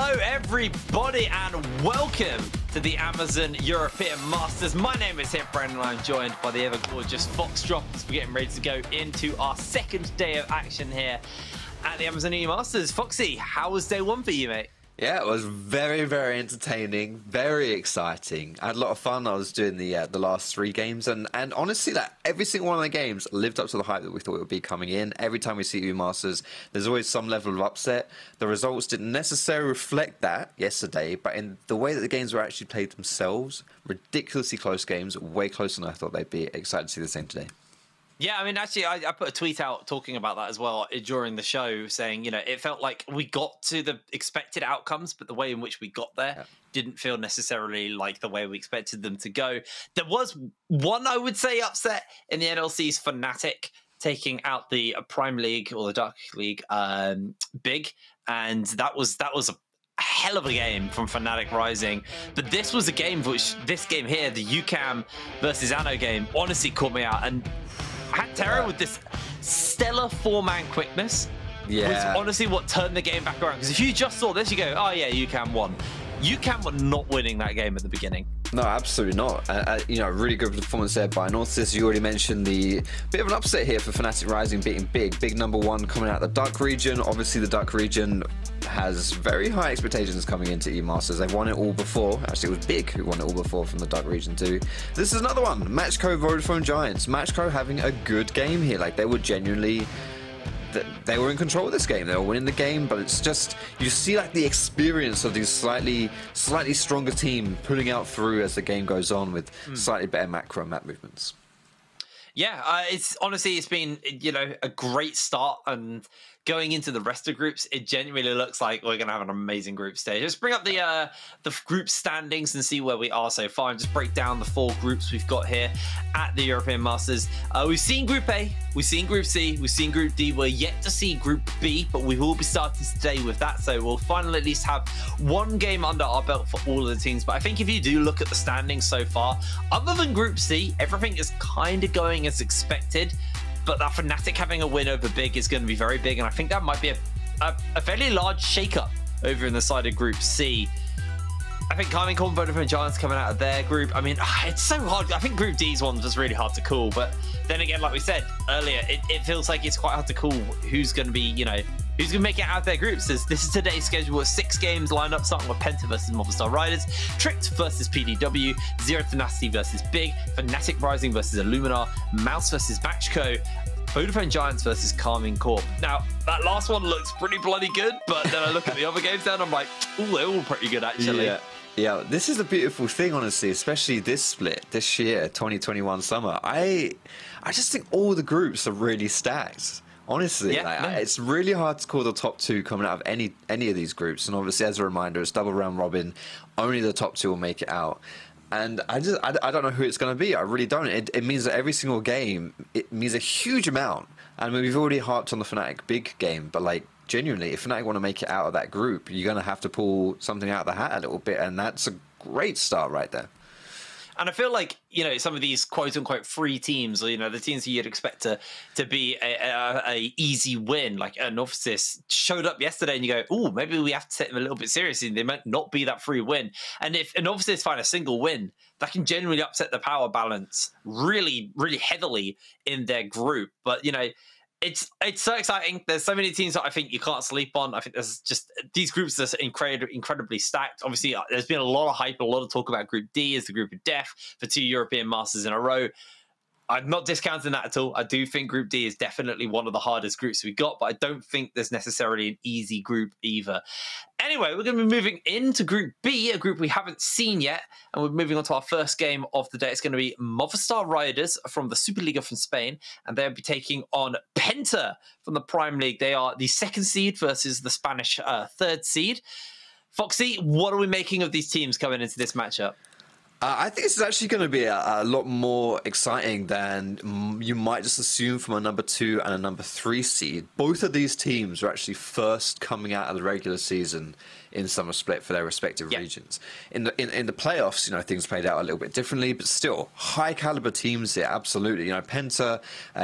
Hello everybody and welcome to the Amazon European Masters. My name is Hiprain and I'm joined by the ever gorgeous Foxdrop as we're getting ready to go into our second day of action here at the Amazon EU Masters. Foxy, how was day one for you, mate? Yeah, it was very, very entertaining, very exciting. I had a lot of fun. I was doing the last three games, and honestly, like every single one of the games lived up to the hype that we thought it would be coming in. Every time we see EU Masters, there's always some level of upset. The results didn't necessarily reflect that yesterday, but in the way that the games were actually played themselves, ridiculously close games, way closer than I thought they'd be. Excited to see the same today. Yeah, I mean, actually, I put a tweet out talking about that as well during the show, saying, you know, it felt like we got to the expected outcomes, but the way in which we got there didn't feel necessarily like the way we expected them to go. There was one, I would say, upset in the NLC's Fnatic taking out the Prime League or the Dark League big, and that was a hell of a game from Fnatic Rising. But this was a game this game here, the UCAM versus Anno game, honestly caught me out. And Terra with this stellar four-man quickness was honestly what turned the game back around. Because if you just saw this, you go, oh yeah, UCAM won. UCAM were not winning that game at the beginning. No, absolutely not. You know, really good performance there by Northeast. You already mentioned the bit of an upset here for Fnatic Rising beating Big number one coming out of the Dark region. Obviously, the Dark region has very high expectations coming into EU Masters. They've won it all before. Actually, it was Big who won it all before from the Dark region too. This is another one. Matchco Vodafone Giants. Matchco having a good game here. Like, they were genuinely... They were in control of this game. They were winning the game, but it's just, you see like the experience of these slightly stronger team pulling out through as the game goes on with slightly better macro and map movements. Yeah, it's honestly, it's been, you know, a great start, and going into the rest of groups, it genuinely looks like we're going to have an amazing group stage. Let's bring up the group standings and see where we are so far, and just break down the four groups we've got here at the European Masters. We've seen Group A, we've seen Group C, we've seen Group D. We're yet to see Group B, but we will be starting today with that, so we'll finally at least have one game under our belt for all of the teams. But I think if you do look at the standings so far, other than Group C, everything is kind of going as expected. But that Fnatic having a win over Big is going to be very big, and I think that might be a fairly large shake-up over in the side of Group C. I think Carmine Corn, Vodafone Giants coming out of their group. I mean, it's so hard. I think Group D's one was really hard to call, but then again, like we said earlier, it feels like it's quite hard to call who's going to be, you know, who's going to make it out of their groups. This is today's schedule with 6 games lined up, starting with PENTA versus Movistar Riders, Tricked versus PDW, Zero Tenacity versus Big, Fnatic Rising versus Illuminar, Mouse versus Matchco, Vodafone Giants versus Carmine Corp. Now, that last one looks pretty bloody good, but then I look at the other games down, I'm like, ooh, they're all pretty good, actually. Yeah, this is a beautiful thing, honestly, especially this split, this year, 2021 summer. I just think all the groups are really stacked. Honestly, it's really hard to call the top two coming out of any of these groups. And obviously, as a reminder, it's double round robin. Only the top two will make it out. And I don't know who it's going to be. I really don't. It means that every single game, it means a huge amount. I mean, we've already harped on the Fnatic Big game, but like, genuinely, if Fnatic want to make it out of that group, you're going to have to pull something out of the hat a little bit. And that's a great start right there. And I feel like, you know, some of these quote-unquote free teams, or, you know, the teams that you'd expect to be a easy win, like Northeast showed up yesterday and you go, oh, maybe we have to take them a little bit seriously. They might not be that free win. And if Northeast find a single win, that can generally upset the power balance really, really heavily in their group. But, you know, it's so exciting. There's so many teams that I think you can't sleep on. I think there's just these groups are incredibly stacked. Obviously, there's been a lot of hype, a lot of talk about Group D as the group of death for 2 European Masters in a row. I'm not discounting that at all. I do think Group D is definitely one of the hardest groups we got, but I don't think there's necessarily an easy group either. Anyway, we're going to be moving into Group B, a group we haven't seen yet, and we're moving on to our first game of the day. It's going to be Movistar Riders from the Superliga from Spain, and they'll be taking on PENTA from the Prime League. They are the 2nd seed versus the Spanish 3rd seed. Foxy, what are we making of these teams coming into this matchup? I think this is actually going to be a lot more exciting than you might just assume from a number 2 and a number 3 seed. Both of these teams are actually first coming out of the regular season in summer split for their respective regions. In the playoffs, you know, things played out a little bit differently, but still high caliber teams here. Absolutely, you know, PENTA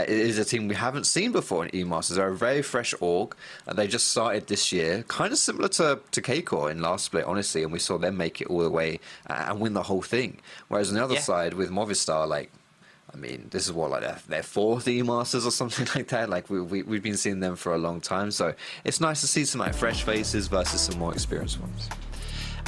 is a team we haven't seen before in E-Masters. They're a very fresh org. They just started this year, kind of similar to K-Core in last split, honestly, and we saw them make it all the way and win the whole thing. Whereas on the other side with Movistar, like, I mean, this is what, like their fourth E-Masters or something like that. Like we've been seeing them for a long time, so it's nice to see some like fresh faces versus some more experienced ones.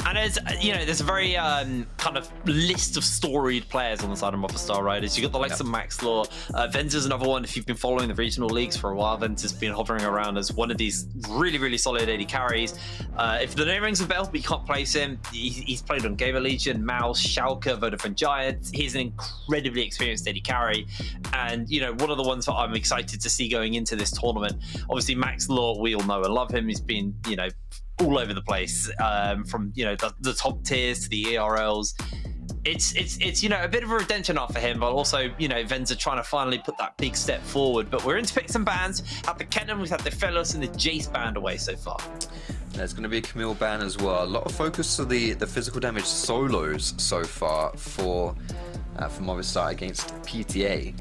And there's, you know, there's a very kind of list of storied players on the side of Movistar Riders. You've got the likes of Maxlore. Venzer's another one. If you've been following the regional leagues for a while, Venzer's been hovering around as one of these really, really solid AD carries. If the name rings a bell, but you can't place him, he's played on Gamer Legion, Mouse, Schalke, Vodafone Giants. He's an incredibly experienced AD carry. And, you know, one of the ones that I'm excited to see going into this tournament. Obviously, Maxlore, we all know and love him. He's been, you know, all over the place, from, you know, the top tiers to the ERLs. It's you know, a bit of a redemption arc for him, but also, you know, Venzer trying to finally put that big step forward. But we're in to pick some bans. At the Kennen, we've had the Fellows and the Jace banned away so far. There's going to be a Camille ban as well. A lot of focus to the physical damage solos so far for Movistar against PTA.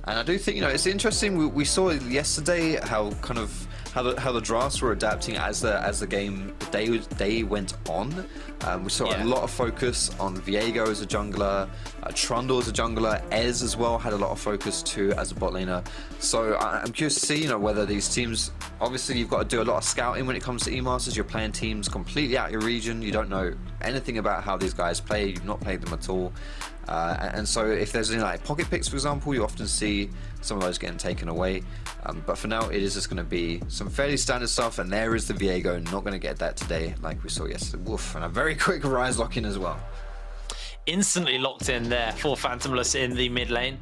And I do think, you know, it's interesting. We saw yesterday how kind of how the drafts were adapting as the game day went on. We saw a lot of focus on Viego as a jungler, Trundle as a jungler, Ez as well had a lot of focus too as a bot laner. So I'm curious to see, you know, whether these teams, obviously you've got to do a lot of scouting when it comes to E-Masters. You're playing teams completely out of your region. You don't know anything about how these guys play. You've not played them at all. And so if there's any like pocket picks, for example, you often see some of those getting taken away. But for now, it is just going to be some fairly standard stuff. And there is the Viego, not going to get that today like we saw yesterday. Woof, and a very quick Ryze lock-in as well. Instantly locked in there for Phantomles in the mid lane.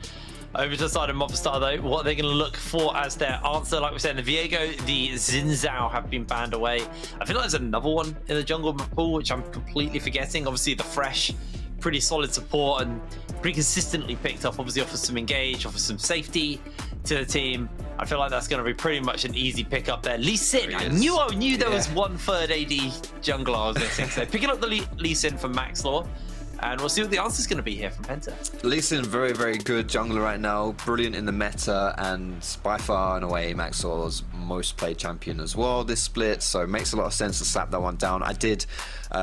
Over to the side of Movistar though, what they're going to look for as their answer, like we said, the Viego, the Xinzao have been banned away. I feel like there's another one in the jungle pool, which I'm completely forgetting. Obviously the Thresh, pretty solid support and pretty consistently picked up, obviously offers some engage, offers some safety to the team. I feel like that's going to be pretty much an easy pick up there. Lee Sin, I knew there was 1/3 AD jungler I was missing. So picking up the Lee Sin from Maxlore. And we'll see what the answer is going to be here from PENTA. Lee Sin, very, very good jungler right now. Brilliant in the meta, and by far and away Maxlore's most played champion as well this split. So it makes a lot of sense to slap that one down. I did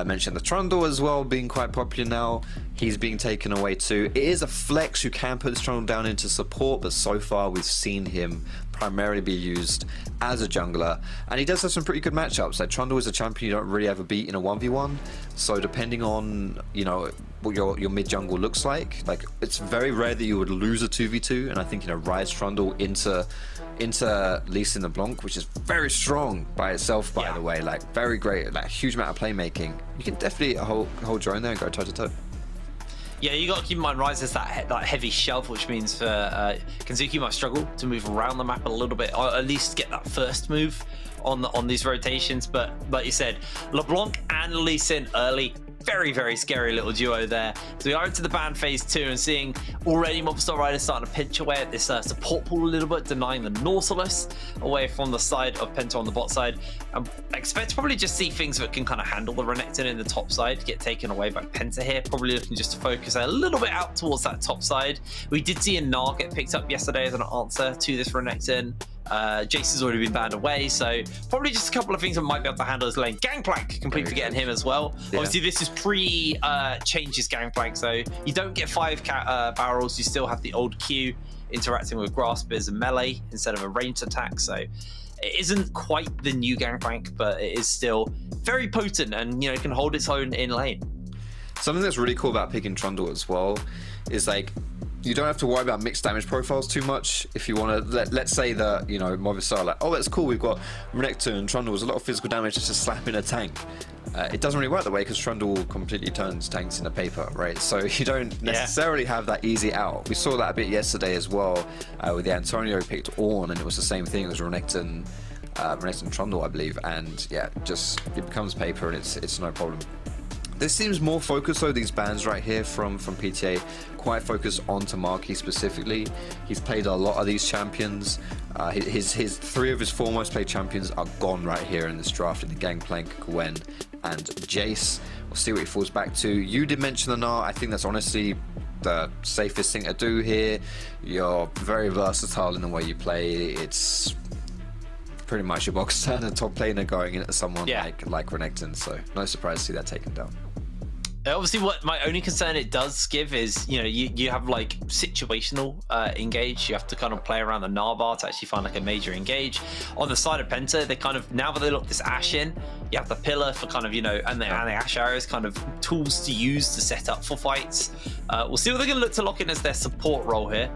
mention the Trundle as well being quite popular now. He's being taken away too. It is a flex. You can put this Trundle down into support, but so far we've seen him primarily be used as a jungler, and he does have some pretty good matchups. Like Trundle is a champion you don't really ever beat in a 1v1, so depending on, you know, what your mid jungle looks like it's very rare that you would lose a 2v2, and I think, you know, Ryze Trundle into Lee Sin LeBlanc, which is very strong by itself, by the way, like very great, like huge amount of playmaking. You can definitely hold your own there and go toe to toe. Yeah, you got to keep in mind Ryze has that heavy shelf, which means for xKenzuke might struggle to move around the map a little bit, or at least get that first move on these rotations. But like you said, LeBlanc and Lee Sin early, very, very scary little duo there. So we are into the ban phase 2 and seeing already Movistar Riders starting to pinch away at this support pool a little bit, denying the Nautilus away from the side of PENTA on the bot side. I expect to probably just see things that can kind of handle the Renekton in the top side get taken away by PENTA here. Probably looking just to focus a little bit out towards that top side. We did see a Gnar get picked up yesterday as an answer to this Renekton. Jace has already been banned away, so probably just a couple of things that might be able to handle his lane. Gangplank, completely forgetting him as well. Obviously this is pre-changes Gangplank, so you don't get 5 barrels, you still have the old Q interacting with Graspers and melee instead of a ranged attack, so it isn't quite the new Gangplank, but it is still very potent and, you know, can hold its own in lane. Something that's really cool about picking Trundle as well is, like, you don't have to worry about mixed damage profiles too much. If you want to, let's say that, you know, Movistar, like, oh, that's cool, we've got Renekton and Trundle, there's a lot of physical damage just to slap in a tank. It doesn't really work that way because Trundle completely turns tanks into paper, right? So you don't necessarily have that easy out. We saw that a bit yesterday as well with the Antonio picked Ornn, and it was the same thing as Renekton Trundle, I believe, and yeah, just it becomes paper and it's no problem. This seems more focused though, these bans right here from PTA, quite focused onto Marky specifically. He's played a lot of these champions. His 3 of his 4 most played champions are gone right here in this draft in the Gangplank, Gwen, and Jace. We'll see what he falls back to. You did mention the Gnar. I think that's honestly the safest thing to do here. You're very versatile in the way you play. It's pretty much your box standard top laner going into someone like Renekton, so no surprise to see that taken down. Obviously, what my only concern it does give is, you know, you have like situational engage. You have to kind of play around the Gnar bar to actually find like a major engage. On the side of Penta, they kind of, now that they lock this Ashe in, you have the pillar for kind of, you know, and the Ashe arrows, kind of tools to use to set up for fights. We'll see what they're going to look to lock in as their support role here.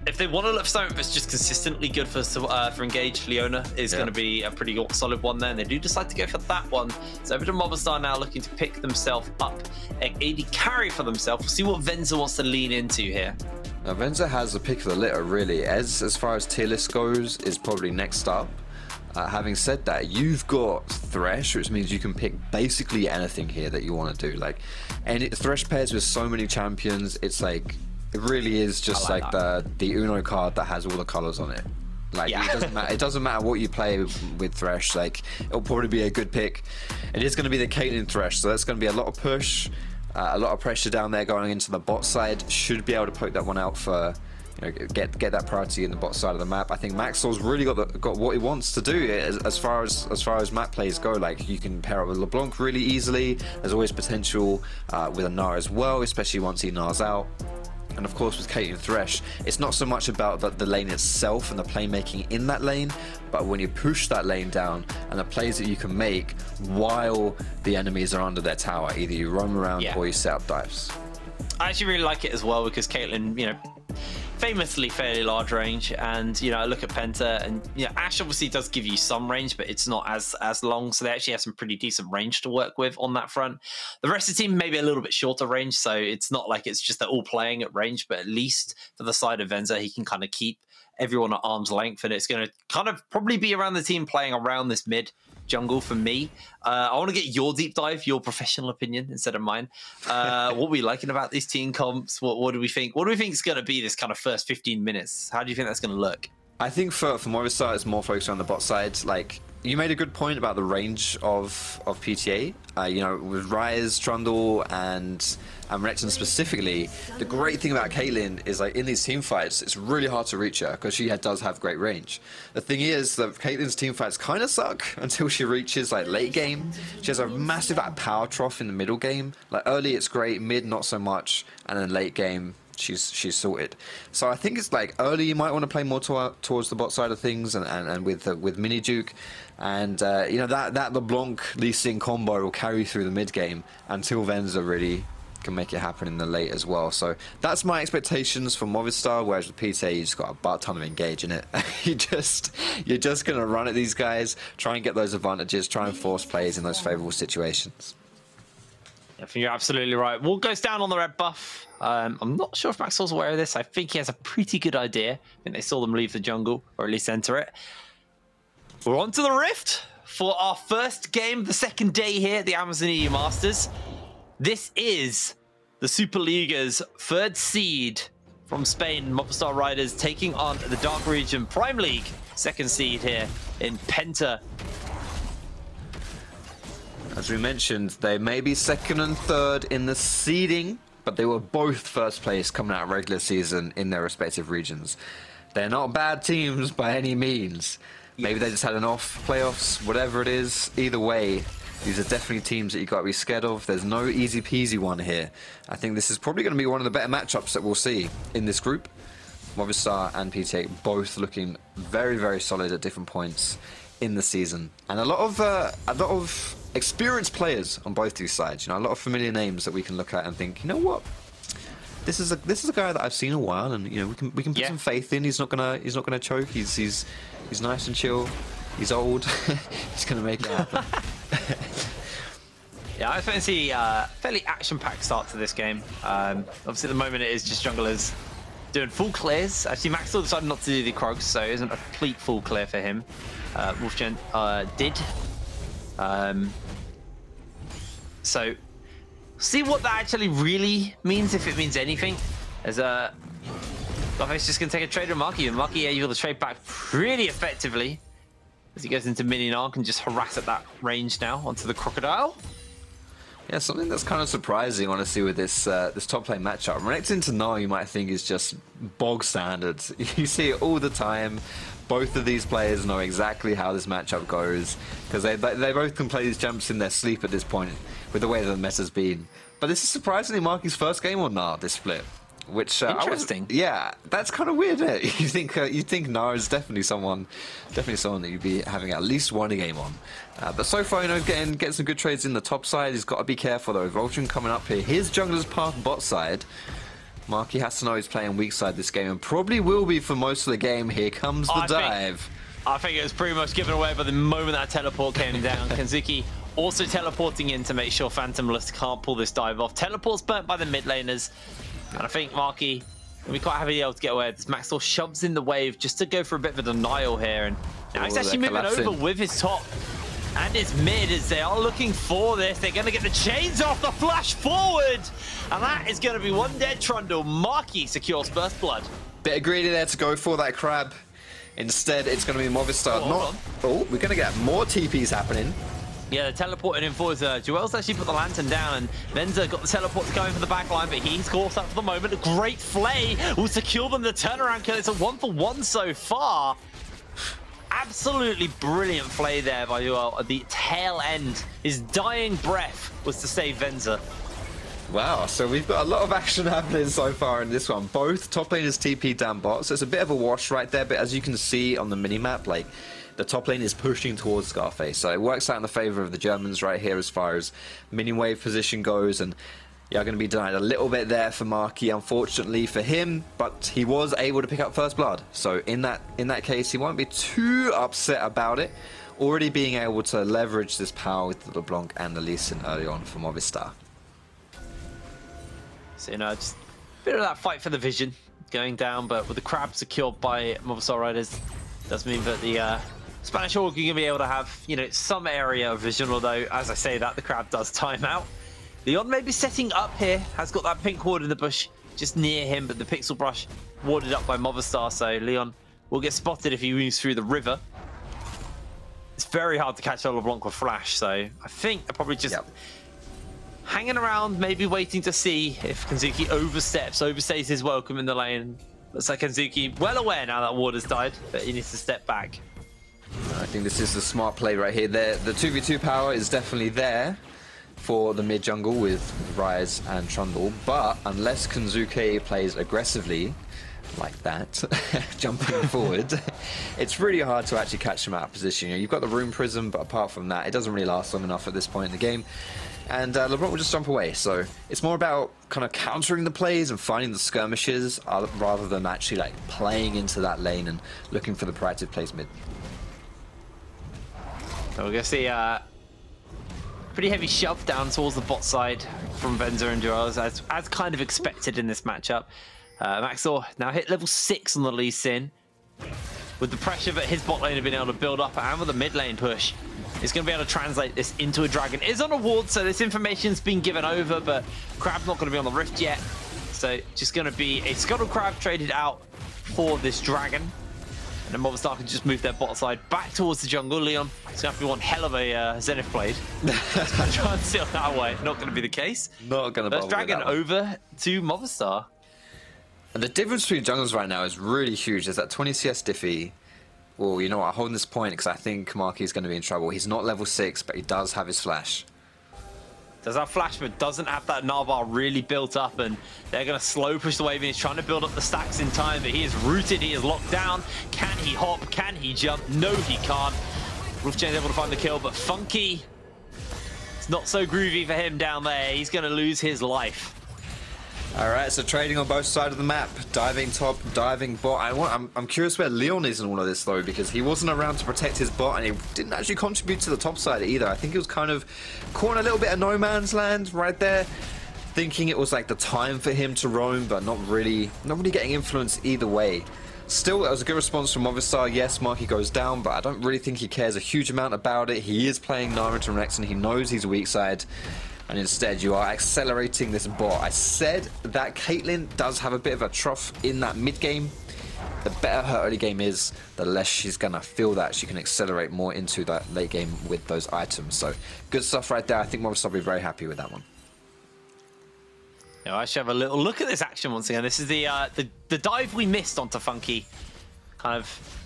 If they want to look for something that's just consistently good for engage, Leona is going to be a pretty solid one there, and they do decide to go for that one. So over to Movistar now, looking to pick themselves up an AD carry for themselves. We'll see what Venzer wants to lean into here. Now Venzer has the pick of the litter really. As far as tier list goes, is probably next up. Having said that, you've got Thresh, which means you can pick basically anything here that you want to do. Like, and Thresh pairs with so many champions, it's like, it really is just like the Uno card that has all the colors on it. Like it doesn't matter what you play with Thresh. Like, it'll probably be a good pick. It is going to be the Caitlyn Thresh, so that's going to be a lot of push, a lot of pressure down there going into the bot side. Should be able to poke that one out for, you know, get that priority in the bot side of the map. I think Maxlore's really got what he wants to do as far as map plays go. Like, you can pair up with LeBlanc really easily. There's always potential with a Gnar as well, especially once he Gnar's out. And of course with Caitlyn Thresh, it's not so much about the lane itself and the playmaking in that lane, but when you push that lane down and the plays that you can make while the enemies are under their tower. Either you roam around or you set up dives. I actually really like it as well because Caitlyn, you know, famously fairly large range, and you know, I look at Penta, and you know, Ashe obviously does give you some range, but it's not as long, so they actually have some pretty decent range to work with on that front. The rest of the team maybe a little bit shorter range, so it's not like it's just they're all playing at range, but at least for the side of Venzer, he can kind of keep everyone at arm's length, and it's going to kind of probably be around the team playing around this mid jungle for me. I want to get your deep dive, your professional opinion instead of mine. What are we liking about these team comps? What do we think? What do we think is going to be this kind of first 15 minutes? How do you think that's going to look? I think for Movistar, it's more focused on the bot side. Like, you made a good point about the range of PTA. You know, with Ryze, Trundle, and Renekton specifically, the great thing about Caitlyn is, like, in these team fights, it's really hard to reach her because she does have great range. The thing is that Caitlyn's team fights kind of suck until she reaches, like, late game. She has a massive power trough in the middle game. Like, early it's great, mid not so much, and then late game she's sorted. So I think it's like early you might want to play more towards the bot side of things, and with Mini Duke, and you know, that LeBlanc Lee Sin combo will carry through the mid game until Venzer really can make it happen in the late as well. So that's my expectations for Movistar, whereas with PTA you just got a butt ton of engage in it. you're just gonna run at these guys, try and get those advantages, try and force plays in those favorable situations. I think you're absolutely right. Wall goes down on the red buff. I'm not sure if Maxlore's aware of this. I think he has a pretty good idea. I think they saw them leave the jungle, or at least enter it. We're on to the Rift for our first game, the second day here at the Amazon EU Masters. This is the Superliga's third seed from Spain, Movistar Riders, taking on the Dark Region Prime League, second seed here in Penta. As we mentioned, they may be second and third in the seeding, but they were both first place coming out of regular season in their respective regions. They're not bad teams by any means. Maybe they just had an off playoffs, whatever it is. Either way, these are definitely teams that you've got to be scared of. There's no easy peasy one here. I think this is probably going to be one of the better matchups that we'll see in this group. Movistar and PTA both looking very, very solid at different points in the season, and a lot of experienced players on both these sides. You know, a lot of familiar names that we can look at and think, you know what, this is a guy that I've seen a while, and you know, we can put some faith in. He's not gonna choke. He's nice and chill. He's old. He's gonna make it happen. Yeah, I fancy a fairly action-packed start to this game. Obviously, at the moment it is just junglers doing full clears. Actually, Maxlore decided not to do the Krogs, so it isn't a complete full clear for him. Rulfchen did. So see what that actually really means, if it means anything. As Scarface just going to take a trade with Marky, and Marky able to trade back pretty effectively as he goes into minion arc and just harass at that range now onto the Crocodile. Yeah, something that's kind of surprising, honestly, with this this top lane matchup. Renekton to Gnar, you might think, is just bog standard. You see it all the time. Both of these players know exactly how this matchup goes because they both can play these jumps in their sleep at this point with the way that the meta's been. But this is surprisingly Marky's first game on Gnar, this split. Which interesting. Yeah, that's kind of weird, isn't it? You think Gnar is definitely someone that you'd be having at least one game on. But so far, you know, getting some good trades in the top side. He's got to be careful though. Rulfchen coming up here. His jungler's path bot side. Marky has to know he's playing weak side this game, and probably will be for most of the game. Here comes the dive. I think it was pretty much given away by the moment that teleport came down. XKenzuke also teleporting in to make sure Phantomles can't pull this dive off. Teleport's burnt by the mid laners. And I think Marky will be quite happy to be able to get away. This Maxlore shoves in the wave just to go for a bit of a denial here. And now he's actually moving over with his top and his mid as they are looking for this. They're going to get the chains off the flash forward. And that is going to be one dead Trundle. Marky secures first blood. Bit of greedy there to go for that crab. Instead, it's going to be Movistar. We're going to get more TPs happening. Yeah, they're teleporting in forwards. DuaLL's actually put the lantern down, and Venzer got the teleports going for the back line, but he's caught up for the moment. A great flay will secure them the turnaround kill. It's a 1-for-1 so far. Absolutely brilliant flay there by DuaLL at the tail end. His dying breath was to save Venzer. Wow, so we've got a lot of action happening so far in this one. Both top laners TP down bot, so it's a bit of a wash right there, but as you can see on the mini-map, like, the top lane is pushing towards Scarface, so it works out in the favor of the Germans right here as far as minion wave position goes, and you're going to be denied a little bit there for Marky, unfortunately for him, but he was able to pick up first blood, so in that case, he won't be too upset about it, already being able to leverage this power with the LeBlanc and the Lee Sin early on for Movistar. So, you know, just a bit of that fight for the vision going down, but with the crab secured by Movistar Riders, does mean that the Spanish Hawk are going to be able to have, you know, some area of vision, although, as I say that, the crab does time out. Leon may be setting up here, has got that pink ward in the bush just near him, but the pixel brush warded up by Movistar, so Leon will get spotted if he moves through the river. It's very hard to catch a LeBlanc with flash, so I think they're probably just hanging around, maybe waiting to see if XKenzuke overstays his welcome in the lane. Looks like XKenzuke well aware now that ward has died, but he needs to step back. I think this is the smart play right here. The 2v2 power is definitely there for the mid jungle with Ryze and Trundle, but unless XKenzuke plays aggressively like that, jumping forward, it's really hard to actually catch him out of position. You know, you've got the Rune Prism, but apart from that, it doesn't really last long enough at this point in the game. And LeBlanc will just jump away, so it's more about kind of countering the plays and finding the skirmishes rather than actually like playing into that lane and looking for the proactive plays mid. So we're going to see a pretty heavy shove down towards the bot side from Venzer and DuaLL, as kind of expected in this matchup. Maxlore now hit level 6 on the Lee Sin. With the pressure that his bot lane had been able to build up and with the mid lane push, it's going to be able to translate this into a dragon. It is on a ward, so this information's been given over, but Crab's not going to be on the rift yet. So just going to be a Scuttle Crab traded out for this dragon. And then Movistar can just move their bot side back towards the jungle. Leon, it's going to have to be one hell of a Zenith blade. Try and seal that way. Not going to be the case. Not going to bother. First dragon over to Movistar. And the difference between jungles right now is really huge. There's that 20 CS diffy. Well, you know what? I'm holding this point because I think Marky is going to be in trouble. He's not level 6, but he does have his flash. Does have flash, but doesn't have that Narbar really built up, and they're going to slow push the wave, and he's trying to build up the stacks in time, but he is rooted, he is locked down. Can he hop? Can he jump? No, he can't. Rulfchen is able to find the kill, but Funky, it's not so groovy for him down there. He's going to lose his life. All right, so trading on both sides of the map, diving top, diving bot. I'm curious where Leon is in all of this though, because he wasn't around to protect his bot, and he didn't actually contribute to the top side either. I think he was kind of caught in a little bit of no man's land right there, thinking it was like the time for him to roam, but not really getting influence either way. Still, that was a good response from Movistar. Yes, Marky goes down, but I don't really think he cares a huge amount about it. He is playing Gnar into Renekton. He knows he's weak side. and instead you are accelerating this bot. I said that Caitlyn does have a bit of a trough in that mid game. The better her early game is, the less she's gonna feel that she can accelerate more into that late game with those items. So good stuff right there. I think Movistar will be very happy with that one. I should have a little look at this action once again. This is the dive we missed onto Funky. Kind of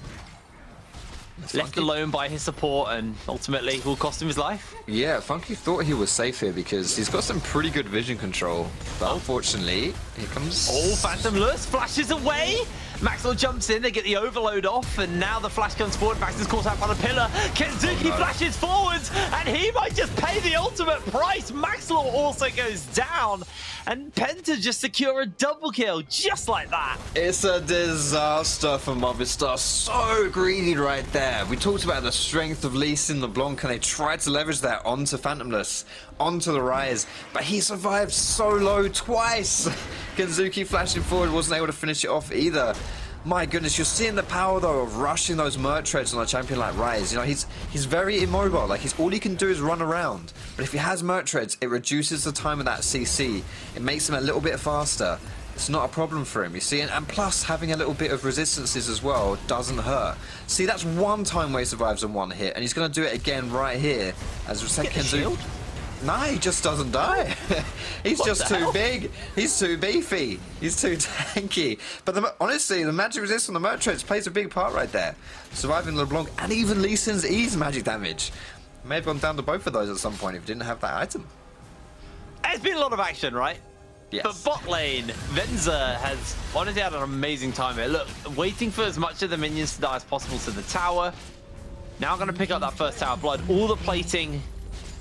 left alone by his support and ultimately will cost him his life. Yeah, Funky thought he was safe here because he's got some pretty good vision control. But unfortunately, here comes... Oh, Phantomles flashes away. Maxlore jumps in, they get the overload off, and now the flash comes forward. Max is caught out by the pillar. xKenzuke flashes forwards, and he might just pay the ultimate price. Maxlore also goes down, and PENTA just secure a double kill, just like that. It's a disaster for Movistar. So greedy right there. We talked about the strength of Lee Sin LeBlanc, and they tried to leverage that onto Phantomles, onto the Ryze, but he survived so low twice. xKenzuke flashing forward wasn't able to finish it off either. My goodness, you're seeing the power though of rushing those Merc treads on a champion like Ryze. You know, he's very immobile. Like all he can do is run around. But if he has Merc treads, it reduces the time of that CC. It makes him a little bit faster. It's not a problem for him, you see, and plus having a little bit of resistances as well doesn't hurt. See, that's one time where he survives on one hit, and he's going to do it again right here. As we said, XKenzuke. No, he just doesn't die. He's just too big. He's too beefy. He's too tanky. But honestly, the magic resist on the Merc treads plays a big part right there. Surviving LeBlanc and even Lee Sin's ease magic damage. May have gone down to both of those at some point if he didn't have that item. It's been a lot of action, right? Yes. But bot lane, Venzer has honestly had an amazing time here. Look, waiting for as much of the minions to die as possible to the tower. Now going to pick up that first tower blood. All the plating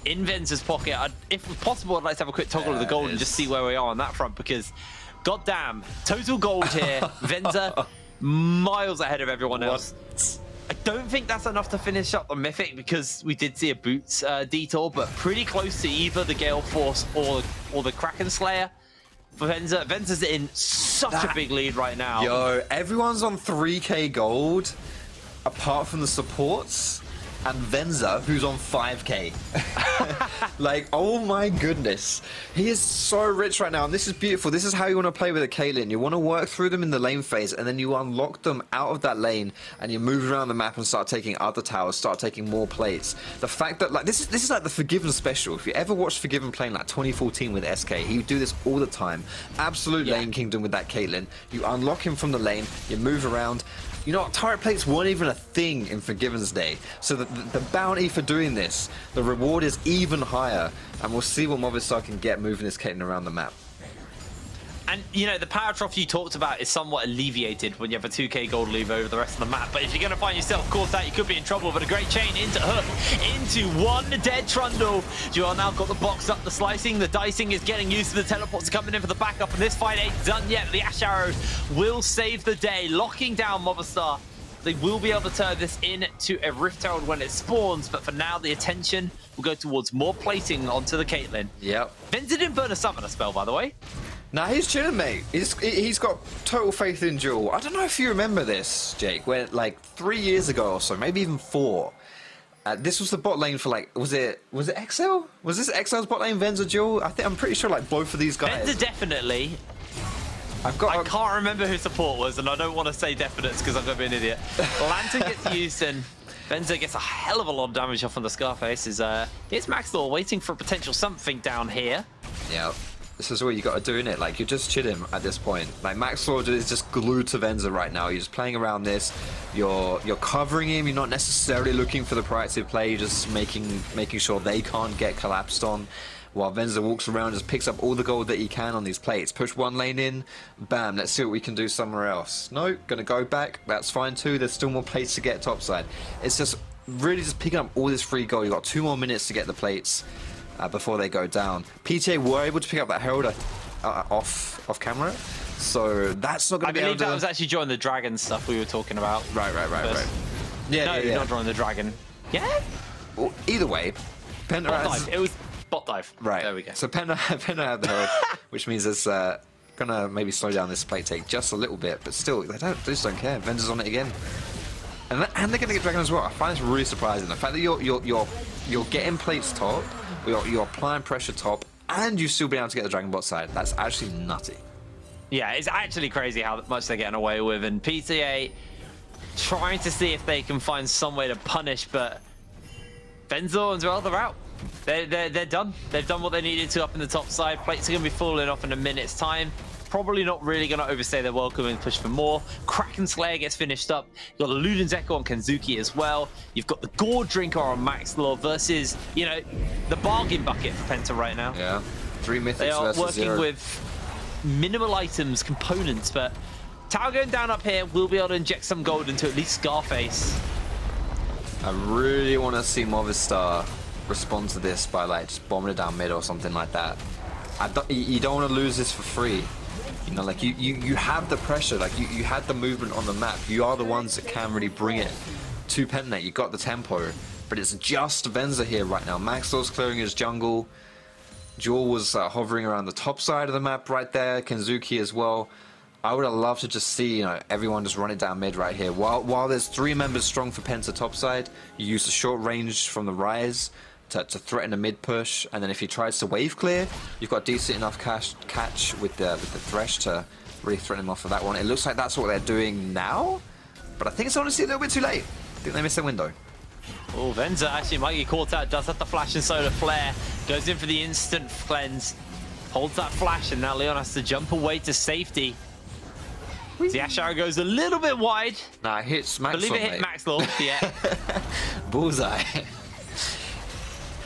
in Venzer's pocket. If possible, I'd like to have a quick toggle of the gold and just see where we are on that front, because goddamn, total gold here. Venzer miles ahead of everyone else. I don't think that's enough to finish up the Mythic, because we did see a boots detour, but pretty close to either the Gale Force or the Kraken Slayer. For Venzer, Venzer's in such a big lead right now. Yo, everyone's on 3k gold, apart from the supports, and Venzer, who's on 5k. Like, oh my goodness. He is so rich right now, and this is beautiful. This is how you want to play with a Caitlyn. You want to work through them in the lane phase, and then you unlock them out of that lane, and you move around the map and start taking other towers, start taking more plates. The fact that, like, this is like the Forgiven special. If you ever watched Forgiven playing like 2014 with SK, he would do this all the time. Absolute lane kingdom with that Caitlyn. You unlock him from the lane, you move around. You know, turret plates weren't even a thing in Forgiven's day. So the bounty for doing this, the reward is even higher. And we'll see what Movistar can get moving this Caitlyn around the map. And, you know, the power trough you talked about is somewhat alleviated when you have a 2k gold leave over the rest of the map. But if you're going to find yourself caught out, you could be in trouble. But a great chain into Hook, into one dead Trundle. DuaLL now got the box up, the slicing, the dicing is getting used to the teleports coming in for the backup. And this fight ain't done yet. The Ashe Arrow will save the day, locking down Movistar. They will be able to turn this into a Rift Herald when it spawns. But for now, the attention will go towards more plating onto the Caitlyn. Yep. Venzer didn't burn a summoner spell, by the way. Nah, he's chilling, mate. He's got total faith in DuaLL. I don't know if you remember this, Jake, when like 3 years ago or so, maybe even 4. This was the bot lane for like, was it XL? Was this XL's bot lane, Venzer DuaLL? I'm pretty sure like both of these guys. Venzer definitely. I can't remember who support was, and I don't want to say definites because I'm going to be an idiot. Lantern gets used, and Venzer gets a hell of a lot of damage off on the Scarface. It's Maxlore waiting for a potential something down here. Yeah. This is what you got to do, innit? Like, you're just chilling at this point. Like, Maxlore is just glued to Venzer right now. You're just playing around this. You're covering him. You're not necessarily looking for the proactive play. You're just making sure they can't get collapsed on. While Venzer walks around, just picks up all the gold that he can on these plates. Push one lane in. Bam. Let's see what we can do somewhere else. No, gonna go back. That's fine too. There's still more plates to get topside. It's just really just picking up all this free gold. You've got 2 more minutes to get the plates. Before they go down. PTA were able to pick up that Herald off camera, so that's not going to be able to... I believe that was actually during the dragon stuff we were talking about. Right. Yeah, not during the dragon. Yeah? Well, either way, PENTA has... It was bot dive. Right. There we go. So PENTA had the Herald, which means it's going to maybe slow down this plate take just a little bit, but still, they just don't care. Venzer's on it again. And they're going to get dragon as well. I find this really surprising. The fact that you're getting plates top You're applying pressure top, and you've still been able to get the Dragon Bot side. That's actually nutty. Yeah, it's actually crazy how much they're getting away with, and PTA trying to see if they can find some way to punish, but Venzer as well, they're out. They're done. They've done what they needed to up in the top side. Plates are going to be falling off in a minute's time. Probably not really going to overstay their welcome and push for more. Kraken Slayer gets finished up. You've got the Luden's Echo on XKenzuke as well. You've got the Gore Drinker on Maxlore versus, you know, the bargain bucket for Penta right now. Yeah, 3 mythics they are versus working 0. with minimal items, components, but tower going down up here will be able to inject some gold into at least Scarface. I really want to see Movistar respond to this by like just bombing it down mid or something like that. You don't want to lose this for free. You know, like you have the pressure, like you had the movement on the map. You are the ones that can really bring it to Penta. You got the tempo, but it's just Venzer here right now. Maxlore's clearing his jungle. Jewel was hovering around the top side of the map right there. XKenzuke as well. I would have loved to just see, you know, everyone just run it down mid right here. While there's 3 members strong for Penta top side, you use the short range from the Ryze to threaten a mid push, and then if he tries to wave clear, you've got decent enough catch with the Thresh to really threaten him off of that one. It looks like that's what they're doing now, but I think it's honestly a little bit too late. I think they missed their window. Oh, Venzer actually might get caught out, does have the flash and solar flare, goes in for the instant cleanse, holds that flash, and now Leona has to jump away to safety. The Ashe arrow goes a little bit wide. Nah, it hits Maxlore. Believe it hit Maxlore, yeah. Bullseye.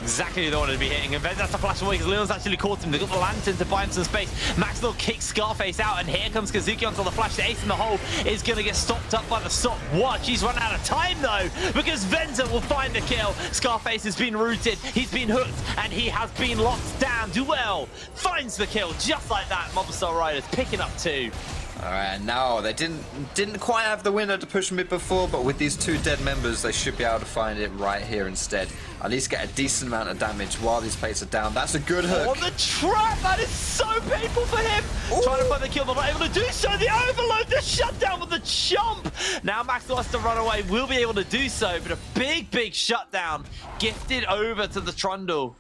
Exactly the one to be hitting, and Venzer has to flash away because Leon's actually caught him. They've got the lantern to buy him some space. Maxlore kicks Scarface out, and here comes XKenzuke onto the flash. The ace in the hole is going to get stopped up by the stopwatch. He's run out of time though, because Venzer will find the kill. Scarface has been rooted, he's been hooked, and he has been locked down. DuaLL finds the kill just like that. Movistar Riders picking up 2. Alright, now they didn't quite have the winner to push mid before, but with these 2 dead members, they should be able to find it right here instead. At least get a decent amount of damage while these plates are down. That's a good hook. Oh, the trap! That is so painful for him! Ooh. Trying to find the kill, but not able to do so. The overload, the shutdown with the chomp! Now Maxlore has to run away, will be able to do so, but a big shutdown gifted over to the Trundle.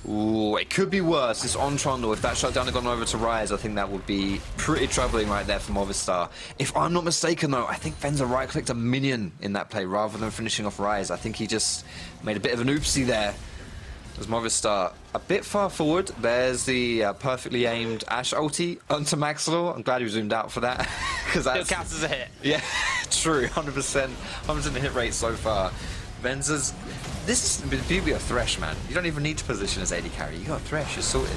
Ooh, it could be worse. It's on Trundle. If that shutdown had gone over to Ryze, I think that would be pretty troubling right there for Movistar. If I'm not mistaken, though, I think Venzer right-clicked a minion in that play rather than finishing off Ryze. I think he just made a bit of an oopsie there. As Movistar a bit far forward, there's the perfectly aimed Ashe ulti onto Maxlore. I'm glad he zoomed out for that. Because that still counts as a hit. Yeah, true. 100% hit rate so far. Venzer's... This is the beauty of Thresh, man. You don't even need to position as AD carry. You got Thresh, you're sorted.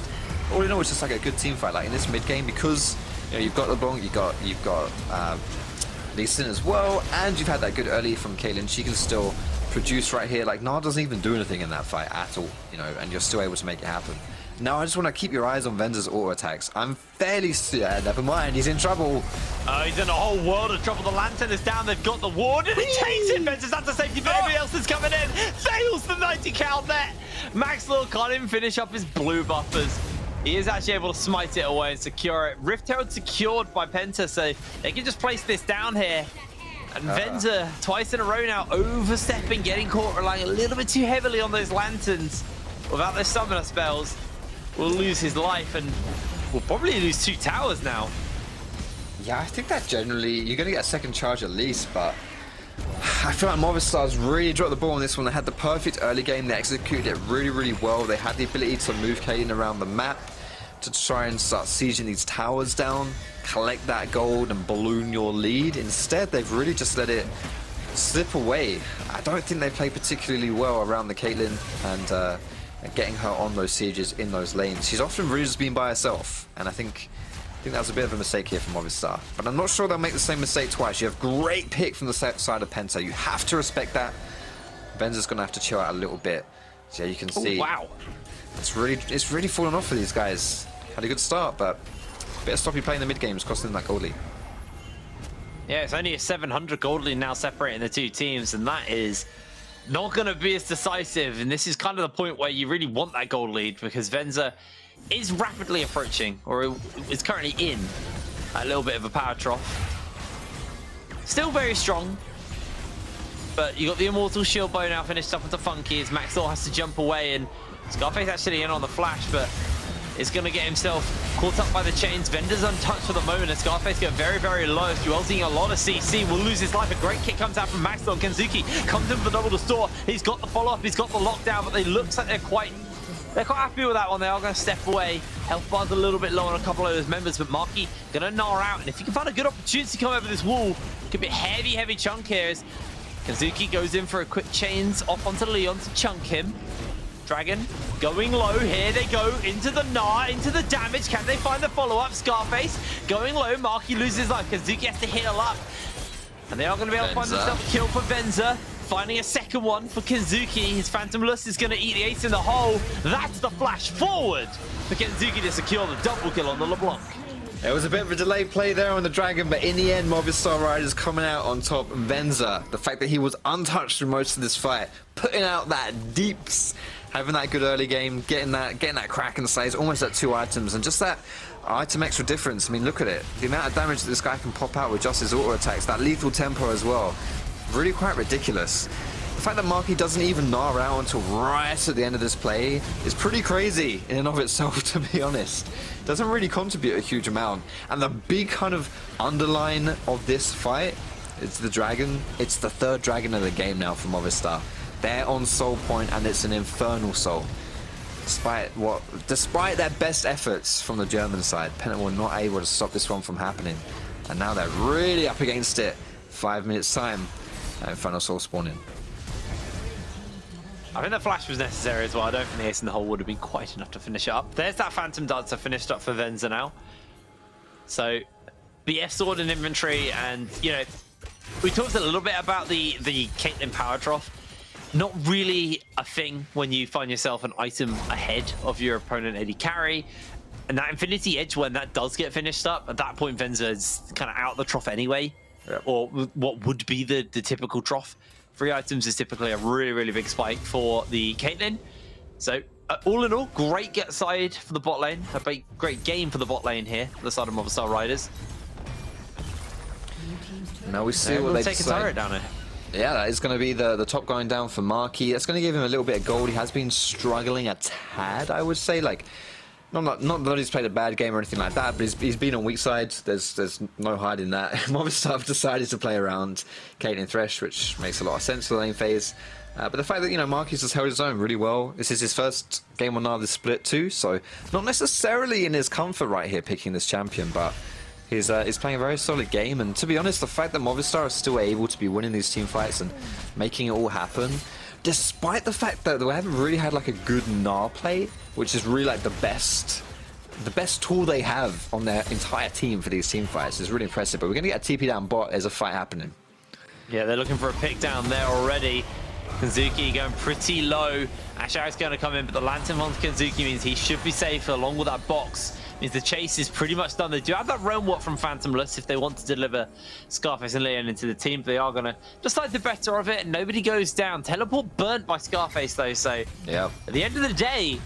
All in all, it's just like a good team fight. Like in this mid game, because you know you've got LeBlanc, you've got Lee Sin as well, and you've had that good early from Caitlyn. She can still produce right here. Like Gnar doesn't even do anything in that fight at all, you know, and you're still able to make it happen. Now I just want to keep your eyes on Venzer's auto attacks. I'm fairly never mind, he's in trouble. Oh, he's in a whole world of trouble. The lantern is down, they've got the ward, and he takes it. Venzer's out to safety, but everybody else is coming in. Fails the 90 count there. Maxlore can't even finish up his blue buffers. He is actually able to smite it away and secure it. Rift Herald secured by Penta, so they can just place this down here. And Venzer, twice in a row now, overstepping, getting caught, relying a little bit too heavily on those lanterns. Without their summoner spells, will lose his life, and we'll probably lose 2 towers now. Yeah, I think that generally, you're going to get a second charge at least, but I feel like Movistar's really dropped the ball on this one. They had the perfect early game, they executed it really well. They had the ability to move Caitlyn around the map to try and start sieging these towers down, collect that gold and balloon your lead. Instead, they've really just let it slip away. I don't think they play particularly well around the Caitlyn and getting her on those sieges in those lanes. She's often really just been by herself, and I think that was a bit of a mistake here from Movistar. But I'm not sure they'll make the same mistake twice. You have great pick from the side of Penta. You have to respect that. Venzer's going to have to chill out a little bit. So yeah, you can see. Oh, wow. It's really fallen off for these guys. Had a good start, but better stop you playing the mid games, costing them that gold lead. Yeah, it's only a 700 gold lead now separating the 2 teams, and that is not going to be as decisive. And this is kind of the point where you really want that gold lead, because Venzer is rapidly approaching, or is currently in a little bit of a power trough. Still very strong, but you got the Immortal Shield bow now finished up with the Funky as Maxlore has to jump away, and Scarface actually in on the flash, but is going to get himself caught up by the chains. Venzer's untouched for the moment, and Scarface going very, very low. DuaLL seeing a lot of CC, will lose his life. A great kick comes out from Maxlore. xKenzuke comes in for the double to store. He's got the follow-up, he's got the lockdown, but they looks like they're quite happy with that one. They are going to step away. Health bar's a little bit low on a couple of those members, but Marky going to gnar out. And if you can find a good opportunity to come over this wall, could be a heavy, heavy chunk here. As xKenzuke goes in for a quick chains off onto Leon to chunk him. Dragon going low. Here they go into the gnar, into the damage. Can they find the follow-up? Scarface going low. Marky loses life. xKenzuke has to heal up. And they are going to be able to find themselves a kill for Venzer. Finding a second one for xKenzuke. His Phantomles is going to eat the ace in the hole. That's the flash forward for xKenzuke to secure the double kill on the LeBlanc. There was a bit of a delayed play there on the Dragon, but in the end, Movistar Riders coming out on top. Venzer, the fact that he was untouched through most of this fight, putting out that deeps, having that good early game, getting that crack and slays, almost at 2 items, and just that item extra difference. I mean, look at it. The amount of damage that this guy can pop out with just his auto attacks, that lethal tempo as well. Really quite ridiculous. The fact that Marky doesn't even gnar out until right at the end of this play is pretty crazy in and of itself, to be honest. Doesn't really contribute a huge amount. And the big kind of underline of this fight is the Dragon. It's the 3rd Dragon of the game now for Movistar. They're on soul point, and it's an infernal soul. Despite their best efforts from the German side, PENTA were not able to stop this one from happening. And now they're really up against it. 5 minutes time. Infernal soul spawning. I think the flash was necessary as well. I don't think the ace in the hole would have been quite enough to finish it up. There's that Phantom Dancer finished up for Venzer now. So, BF sword in inventory, and, you know, we talked a little bit about the Caitlyn power trough. Not really a thing when you find yourself an item ahead of your opponent AD carry. And that Infinity Edge, when that does get finished up, at that point Venzer's kind of out the trough anyway. Yep. Or what would be the typical trough. 3 items is typically a really, really big spike for the Caitlyn. So, all in all, great get side for the bot lane. A great game for the bot lane here, for the side of Movistar Riders. Now we see what they take a turret down here. Yeah, that is going to be the top going down for Marky. That's going to give him a little bit of gold. He has been struggling a tad, I would say. Like, not that he's played a bad game or anything like that, but he's been on weak sides. There's no hiding that. Movistar have decided to play around Caitlyn Thresh, which makes a lot of sense for the lane phase. But the fact that, you know, Marky's has held his own really well. This is his first game on this split too, so not necessarily in his comfort right here picking this champion, but he's playing a very solid game. And to be honest, the fact that Movistar is still able to be winning these team fights and making it all happen, despite the fact that they haven't really had like a good gnar play, which is really like the best tool they have on their entire team for these team fights, is really impressive. But we're going to get a TP down bot. There's a fight happening. Yeah, they're looking for a pick down there already. xKenzuke going pretty low. Ashe is going to come in, but the Lantern on xKenzuke means he should be safe along with that box. Means the chase is pretty much done. They do have that realm ward from Phantomles if they want to deliver Scarface and Leona into the team. They are going to decide the better of it. Nobody goes down. Teleport burnt by Scarface though, so yeah. At the end of the day,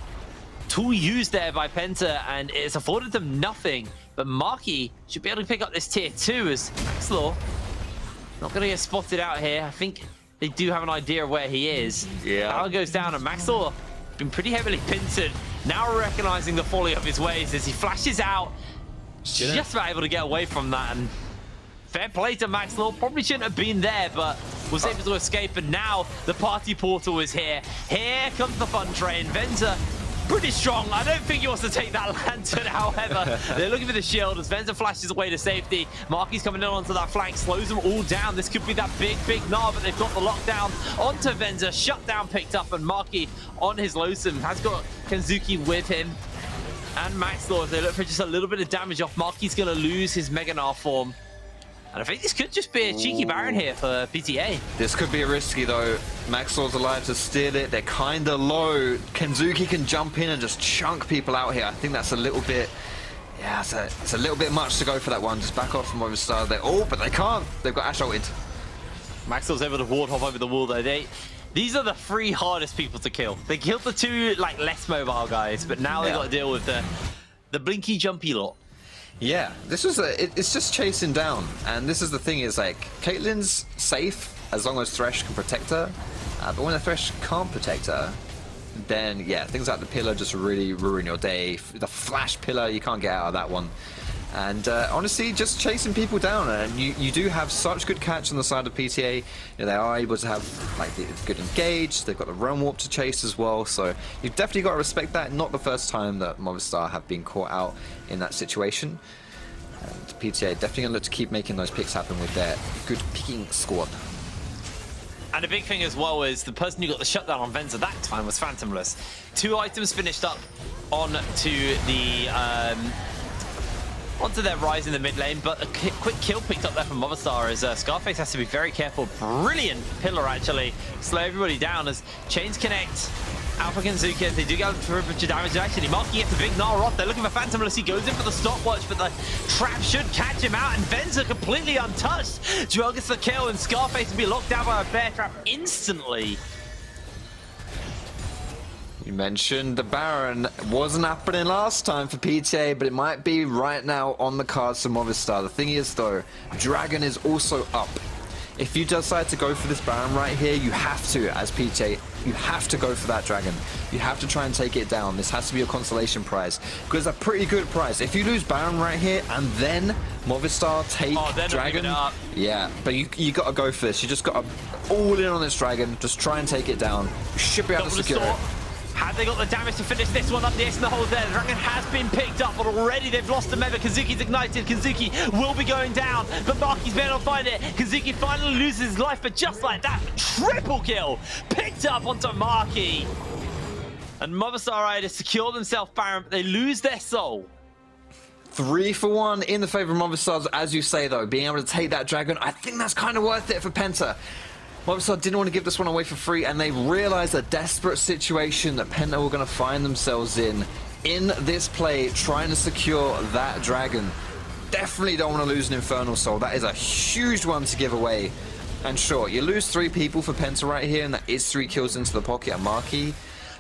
tool used there by PENTA, and it's afforded them nothing. But Marky should be able to pick up this tier 2 as Maxlore not going to get spotted out here. I think they do have an idea of where he is. Yeah. Power goes down, and Maxlore been pretty heavily pincered. Now recognizing the folly of his ways as he flashes out, just about able to get away from that. And fair play to Maxlore. Probably shouldn't have been there, but was able to escape. And now the party portal is here. Here comes the fun train. Venzer pretty strong. I don't think he wants to take that lantern, however. They're looking for the shield as Venzer flashes away to safety. Marky's coming in onto that flank, slows them all down. This could be that big gnar, but they've got the lockdown onto Venzer. Shutdown picked up, and Marky on his Losum has got xKenzuke with him. And Maxlore, if they look for just a little bit of damage off, Marky's going to lose his Mega Gnar form. And I think this could just be a cheeky Baron here for PTA. This could be risky though. Maxlore's alive to steal it. They're kind of low. xKenzuke can jump in and just chunk people out here. I think that's a little bit... Yeah, it's a little bit much to go for that one. Just back off from Movistar. But they can't. They've got Ashe ulted. Maxlore's able to ward hop over the wall though. These are the 3 hardest people to kill. They killed the 2 like less mobile guys, but now they got to deal with the blinky jumpy lot. Yeah, this was it's just chasing down, and this is the thing, is like Caitlyn's safe as long as Thresh can protect her, but when the Thresh can't protect her, then yeah, things like the pillar just really ruin your day. The flash pillar, you can't get out of that one. And honestly, just chasing people down, and you do have such good catch on the side of PTA. You know, they are able to have like the good engage. They've got the realm warp to chase as well, so you've definitely got to respect that. Not the first time that Movistar have been caught out in that situation. And PTA definitely gonna look to keep making those picks happen with their good picking squad. And a big thing as well is the person who got the shutdown on Venzer that time was Phantomles. 2 items finished up onto the onto their Ryze in the mid lane, but a quick kill picked up there from Movistar as Scarface has to be very careful. Brilliant pillar actually, slow everybody down as chains connect. xKenzuke, they do get for a bunch of damage. Actually, Marky gets a big Gnar off. They're looking for Phantomles. He goes in for the stopwatch, but the trap should catch him out. And Venzer completely untouched. DuaLL gets the kill, and Scarface will be locked down by a bear trap instantly. You mentioned the Baron wasn't happening last time for PTA, but it might be right now on the cards for Movistar. The thing is, though, Dragon is also up. If you decide to go for this Baron right here, you have to, as PTA, you have to go for that Dragon. You have to try and take it down. This has to be a consolation prize, because it's a pretty good prize. If you lose Baron right here and then Movistar take Dragon, yeah, but you got to go for this. You just got to all in on this Dragon. Just try and take it down. You should be able to secure it. Had they got the damage to finish this one up, the ace in the hole there. The Dragon has been picked up, but already they've lost the member. Kazuki's ignited. Kazuki will be going down, but Marky's been able to find it. Kazuki finally loses his life, but just like that, triple kill picked up onto Marky. And Movistar either secure themselves Baron, but they lose their soul. 3 for 1 in the favor of Movistar, as you say, though. Being able to take that Dragon, I think that's kind of worth it for Penta. Movistar didn't want to give this one away for free, and they realized a desperate situation that Penta were going to find themselves in this play, trying to secure that Dragon. Definitely don't want to lose an Infernal Soul. That is a huge one to give away. And sure, you lose 3 people for Penta right here, and that is 3 kills into the pocket of Marky.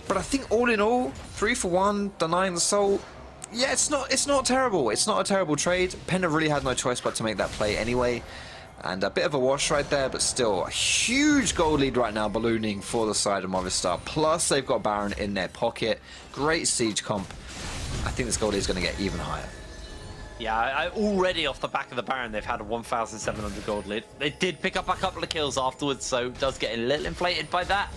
But I think all in all, 3 for 1, denying the soul, yeah, it's not terrible. It's not a terrible trade. Penta really had no choice but to make that play anyway. And a bit of a wash right there, but still a huge gold lead right now ballooning for the side of Movistar. Plus, they've got Baron in their pocket. Great siege comp. I think this gold lead is going to get even higher. Yeah, already off the back of the Baron, they've had a 1,700 gold lead. They did pick up a couple of kills afterwards, so it does get a little inflated by that.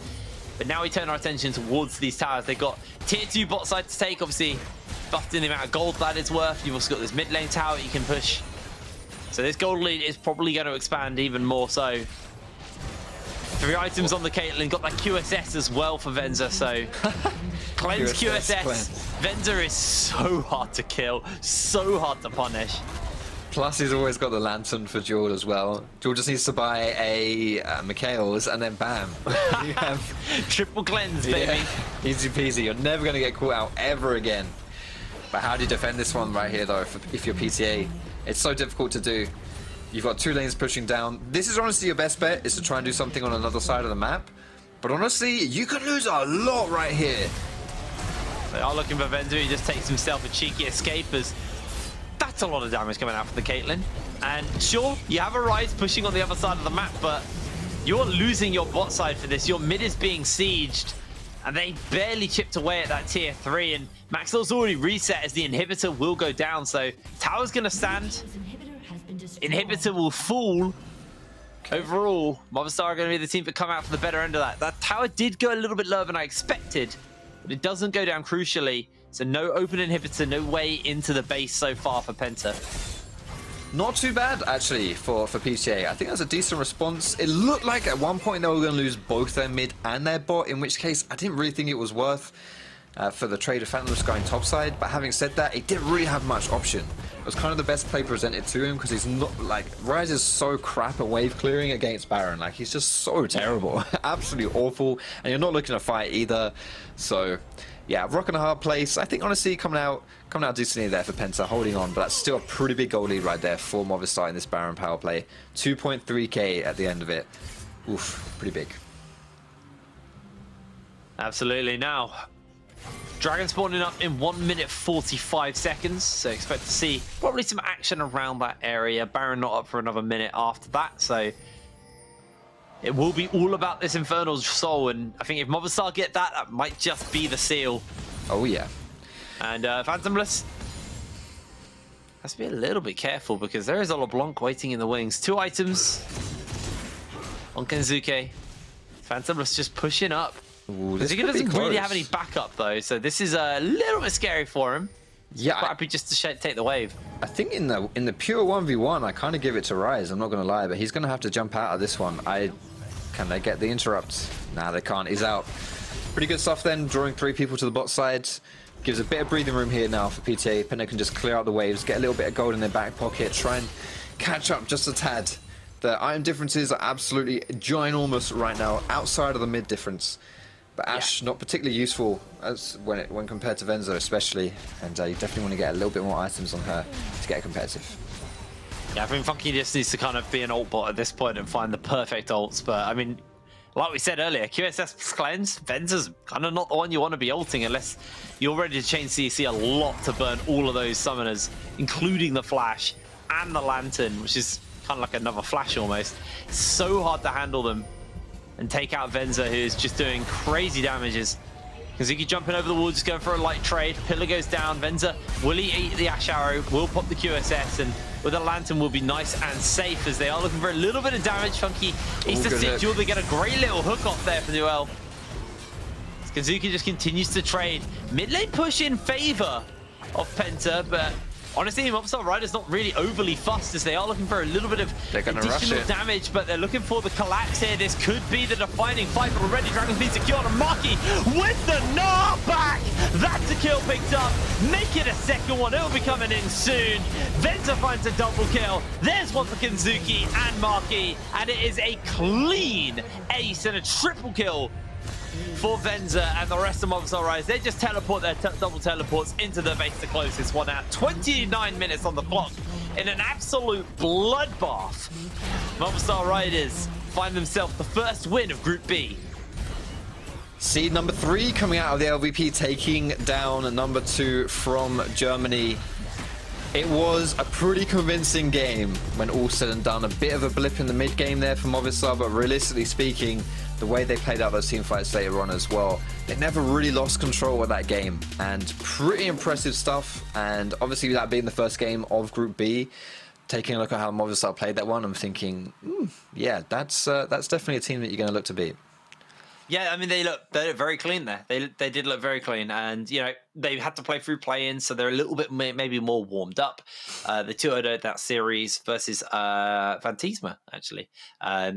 But now we turn our attention towards these towers. They've got tier 2 bot side to take, obviously buffed in the amount of gold that it's worth. You've also got this mid lane tower you can push. So this gold lead is probably going to expand even more so. 3 items on the Caitlyn, got that QSS as well for Venzer, so cleanse QSS. Venzer is so hard to kill, so hard to punish. Plus he's always got the lantern for DuaLL as well. DuaLL just needs to buy a Mikhail's and then bam. You have triple cleanse, baby. Yeah, easy peasy, you're never going to get caught out ever again. But how do you defend this one right here though, if you're PTA? It's so difficult to do. You've got 2 lanes pushing down. This is honestly your best bet, is to try and do something on another side of the map. But honestly, you could lose a lot right here. They are looking for Venzer. He just takes himself a cheeky escape, as that's a lot of damage coming out from the Caitlyn. And sure, you have a Ryze pushing on the other side of the map, but you're losing your bot side for this. Your mid is being sieged, and they barely chipped away at that tier 3. And Maxlore's already reset as the inhibitor will go down, so tower's going to stand. Inhibitor will fall. Overall, Movistar are going to be the team that come out for the better end of that. That tower did go a little bit lower than I expected, but it doesn't go down crucially. So no open inhibitor, no way into the base so far for Penta. Not too bad, actually, for PTA. I think that's a decent response. It looked like at one point they were going to lose both their mid and their bot, in which case I didn't really think it was worth for the trade of Phantomles going topside. But having said that, he didn't really have much option. It was kind of the best play presented to him, because he's not, like, Ryze is so crap at wave clearing against Baron. Like, he's just so terrible. Absolutely awful. And you're not looking to fight either. So yeah, rock and a hard place. I think honestly coming out decently there for Penta, holding on, but that's still a pretty big goal lead right there for Movistar in this Baron power play. 2.3k at the end of it. Oof, pretty big. Absolutely. Now, Dragon spawning up in 1 minute 45 seconds, so expect to see probably some action around that area. Baron not up for another minute after that, so It will be all about this Infernal Soul, and I think if Movistar get that, that might just be the seal. Oh, yeah. And Phantomles has to be a little bit careful because there is a LeBlanc waiting in the wings. 2 items on XKenzuke. Phantomles just pushing up. XKenzuke doesn't really have any backup though, so this is a little bit scary for him. Yeah, quite happy just to take the wave. I think in the pure 1v1, I kind of give it to Ryze. I'm not going to lie, but he's going to have to jump out of this one. Can they get the interrupt? Nah, they can't. He's out. Pretty good stuff then, drawing 3 people to the bot side. Gives a bit of breathing room here now for PTA. PENTA can just clear out the waves, get a little bit of gold in their back pocket, try and catch up just a tad. The item differences are absolutely ginormous right now, outside of the mid difference. But Ashe, not particularly useful as when compared to Venzer especially, and you definitely want to get a little bit more items on her to get competitive. Yeah, I think Funky just needs to kind of be an ult bot at this point and find the perfect ults, but I mean, like we said earlier, QSS cleanse, Venzer's kind of not the one you want to be ulting unless you're ready to change CC a lot to burn all of those summoners, including the Flash and the Lantern, which is kind of like another Flash almost. It's so hard to handle them and take out Venzer, who's just doing crazy damages. XKenzuke jumping over the wall, just going for a light trade. Pillar goes down. Venzer, will he eat the Ashe Arrow? Will pop the QSS, and with a Lantern will be nice and safe as they are looking for a little bit of damage. Funky eats the Sigil. They get a great little hook off there for DuaLL. XKenzuke just continues to trade. Mid lane push in favor of PENTA, but honestly, Movistar Riders not really overly fussed as they are looking for a little bit of additional damage, but they're looking for the collapse here. This could be the defining fight, but already Dragon's been secured, and Marky with the Gnar back. That's a kill picked up. Make it a second one. It'll be coming in soon. Venzer finds a double kill. There's one for XKenzuke and Marky, and it is a clean ace and a triple kill for Venzer and the rest of Movistar Ryze. They just teleport their double teleports into the base to close this one out. 29 minutes on the clock in an absolute bloodbath. Movistar Riders find themselves the first win of Group B. Seed number 3 coming out of the LVP, taking down number 2 from Germany. It was a pretty convincing game when all said and done. A bit of a blip in the mid game there for Movistar, but realistically speaking, the way they played out those team fights later on as well, they never really lost control of that game, and pretty impressive stuff. And obviously that being the first game of Group B, taking a look at how Movistar played that one, I'm thinking, yeah, that's definitely a team that you're going to look to beat. Yeah, I mean, they look very clean there. They did look very clean, and you know they had to play through play-ins, so they're a little bit maybe more warmed up. The 2-0 that series versus Phantomles actually.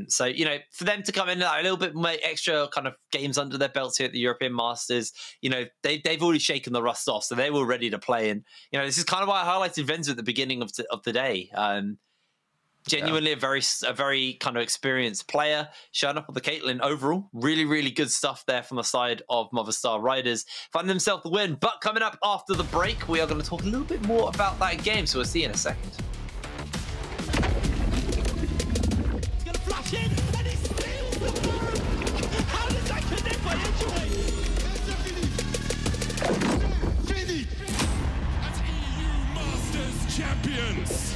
So you know, for them to come in a little bit more extra kind of games under their belts here at the European Masters, you know they've already shaken the rust off, so they were ready to play. And you know, this is kind of why I highlighted Venzer at the beginning of the day. Genuinely a very kind of experienced player, showing up on the Caitlyn overall. Really good stuff there from the side of Movistar Riders. Find themselves the win, but coming up after the break, we are going to talk a little bit more about that game, so we'll see you in a second. He's going to flash in, and he steals the bomb! How does that connect by Edgeway? Fini! As EU Masters Champions!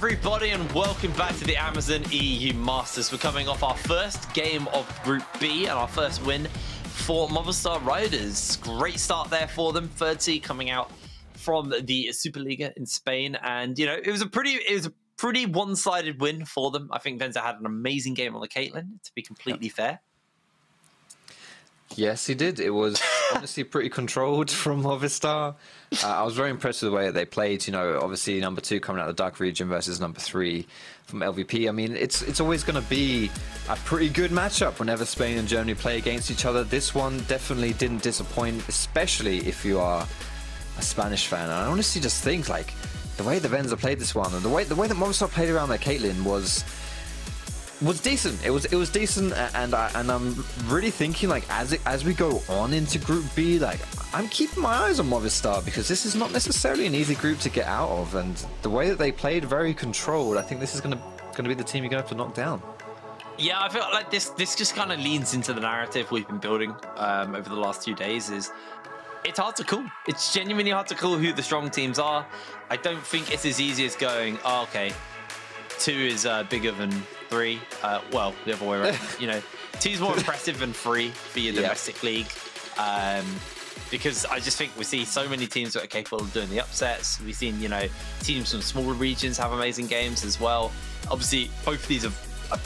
everybody, and welcome back to the Amazon EU Masters. We're coming off our first game of Group B and our first win for Movistar Riders. Great start there for them. Third seed coming out from the Superliga in Spain, and you know it was a pretty one-sided win for them. I think Venzer had an amazing game on the Caitlyn, to be completely fair. Yes, he did. It was honestly pretty controlled from Movistar. I was very impressed with the way that they played. You know, obviously number 2 coming out of the dark region versus number 3 from LVP. I mean, it's always going to be a pretty good matchup whenever Spain and Germany play against each other. This one definitely didn't disappoint, especially if you are a Spanish fan. And I honestly just think like the way the Venzer played this one and the way that Movistar played around their Caitlyn was decent. It was decent, and I'm really thinking like as we go on into Group B, like I'm keeping my eyes on Movistar because this is not necessarily an easy group to get out of, and the way that they played, very controlled. I think this is gonna be the team you're gonna have to knock down. Yeah, I feel like this just kind of leans into the narrative we've been building over the last 2 days. It's hard to call. It's genuinely hard to call who the strong teams are. I don't think it's as easy as going, oh, okay, 2 is bigger than 3. Well, the other way around. You know, 2 is more impressive than 3 for your domestic league. Because I just think we see so many teams that are capable of doing the upsets. We've seen, you know, teams from smaller regions have amazing games as well. Obviously, both of these are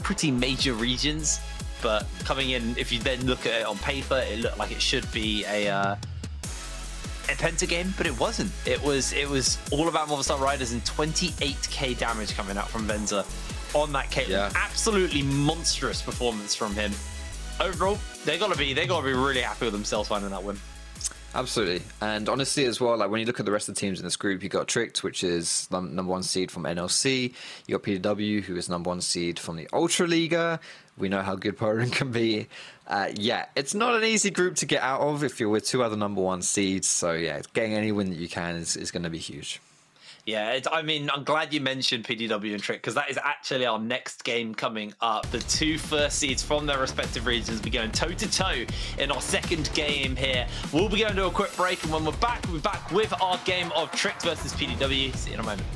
pretty major regions, but coming in, if you then look at it on paper, it looked like it should be a PENTA game, but it wasn't. It was all about Movistar Riders and 28k damage coming out from Venzer on that Caitlyn. Yeah. Absolutely monstrous performance from him. Overall, they gotta be really happy with themselves finding that win. Absolutely. And honestly as well, like when you look at the rest of the teams in this group, you got Tricked, which is number 1 seed from NLC. You got PW, who is number 1 seed from the Ultra Liga. We know how good Poland can be. Yeah, it's not an easy group to get out of if you're with 2 other number 1 seeds. So yeah, getting any win that you can is going to be huge. Yeah, I mean, I'm glad you mentioned PDW and Trick, because that is actually our next game coming up. The 2 first seeds from their respective regions will be going toe-to-toe in our second game here. We'll be going to a quick break, and when we're back, we'll be back with our game of Trick versus PDW. See you in a moment.